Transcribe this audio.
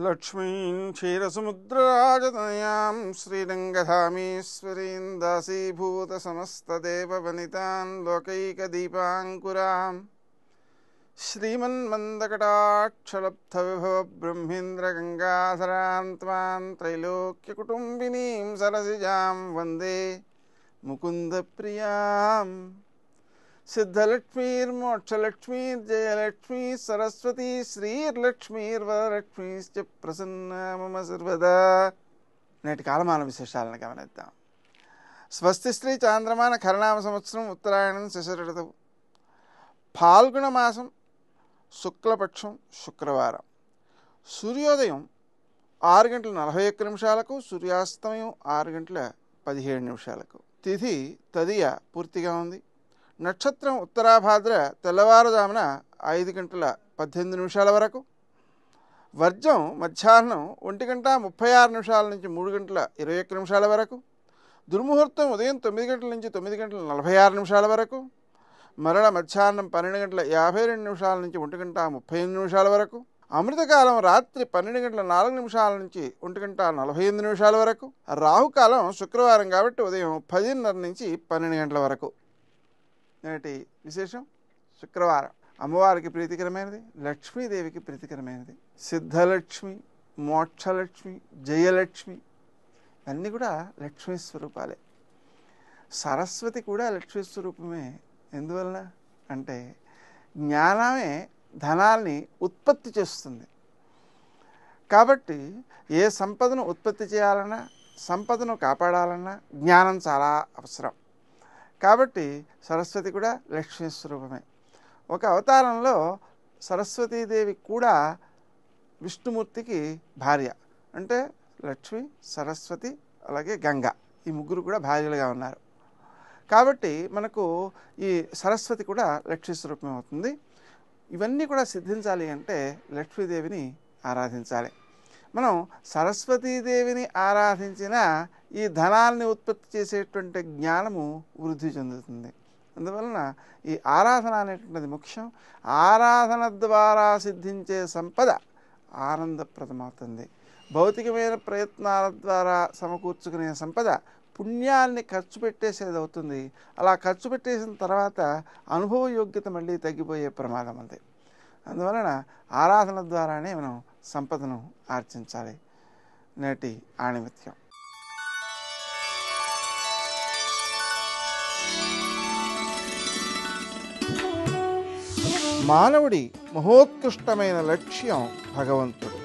లక్ష్మీం క్షీరసముద్రరాజతనయాం శ్రీరంగధామేశ్వరీం దాసీభూత సమస్తదేవవనితాన్ లోకైకదీపాంకురాం శ్రీమన్మందకటాక్షలబ్ధవిభవ బ్రహ్మేంద్రగంగాధరాం త్వాం త్రైలోక్యకుటుంబినీం సరసిజాం వందే ముకుందప్రియాం. సిద్ధలక్ష్మీర్మోక్షలక్ష్మీర్జయలక్ష్మీ సరస్వతీ శ్రీర్లక్ష్మీర్వరలక్ష్మీశ్చ ప్రసన్నా మమ సర్వదా. నేటి కాలమాన విశేషాలను గమనిద్దాం. స్వస్తి శ్రీ చాంద్రమాన ఖరనామ సంవత్సరం ఉత్తరాయణం శశిఋతువు ఫాల్గుణ మాసం శుక్లపక్షం శుక్రవారం. సూర్యోదయం 6:41 సూర్యాస్తమయం 6:17. తిథి తదియ పూర్తిగా ఉంది. నక్షత్రం ఉత్తరాభాద్ర తెల్లవారుజామున 5:18 వరకు. వర్జం మధ్యాహ్నం 1:36 నుంచి 3:21 వరకు. దుర్ముహూర్తం ఉదయం 9 నుంచి 9:46 వరకు. మరల మధ్యాహ్నం 12:52 నుంచి 1:38 వరకు. అమృతకాలం రాత్రి 12:04 నుంచి 1:48 వరకు. రాహుకాలం శుక్రవారం కాబట్టి ఉదయం 10:30 నుంచి 12 గంటల వరకు. నేటి విశేషం శుక్రవారం. అమ్మవారికి ప్రీతికరమైనది, లక్ష్మీదేవికి ప్రీతికరమైనది. సిద్ధలక్ష్మి, మోక్షలక్ష్మి, జయలక్ష్మి అన్నీ కూడా లక్ష్మీ స్వరూపాలే. సరస్వతి కూడా లక్ష్మీ స్వరూపమే. ఎందువలన అంటే జ్ఞానమే ధనాన్ని ఉత్పత్తి చేస్తుంది. కాబట్టి ఏ సంపదను ఉత్పత్తి చేయాలన్నా, సంపదను కాపాడాలన్నా జ్ఞానం చాలా అవసరం. కాబట్టి సరస్వతి కూడా లక్ష్మీ స్వరూపమే. ఒక అవతారంలో సరస్వతీదేవి కూడా విష్ణుమూర్తికి భార్య. అంటే లక్ష్మి, సరస్వతి, అలాగే గంగ, ఈ ముగ్గురు కూడా భార్యలుగా ఉన్నారు. కాబట్టి మనకు ఈ సరస్వతి కూడా లక్ష్మీ స్వరూపమే అవుతుంది. ఇవన్నీ కూడా సిద్ధించాలి అంటే లక్ష్మీదేవిని ఆరాధించాలి. మనం సరస్వతీదేవిని ఆరాధించిన ఈ ధనాన్ని ఉత్పత్తి చేసేటువంటి జ్ఞానము వృద్ధి చెందుతుంది. అందువలన ఈ ఆరాధన అనేటువంటిది ముఖ్యం. ఆరాధన ద్వారా సిద్ధించే సంపద ఆనందప్రదమవుతుంది. భౌతికమైన ప్రయత్నాల ద్వారా సమకూర్చుకునే సంపద పుణ్యాన్ని ఖర్చు పెట్టేసేది అవుతుంది. అలా ఖర్చు పెట్టేసిన తర్వాత అనుభవ యోగ్యత మళ్ళీ తగ్గిపోయే ప్రమాదం ఉంది. అందువలన ఆరాధన ద్వారానే మనం సంపదను ఆర్జించాలి. నేటి ఆణిమిత్యం. మానవుడి మహోత్కృష్టమైన లక్ష్యం భగవంతుడు.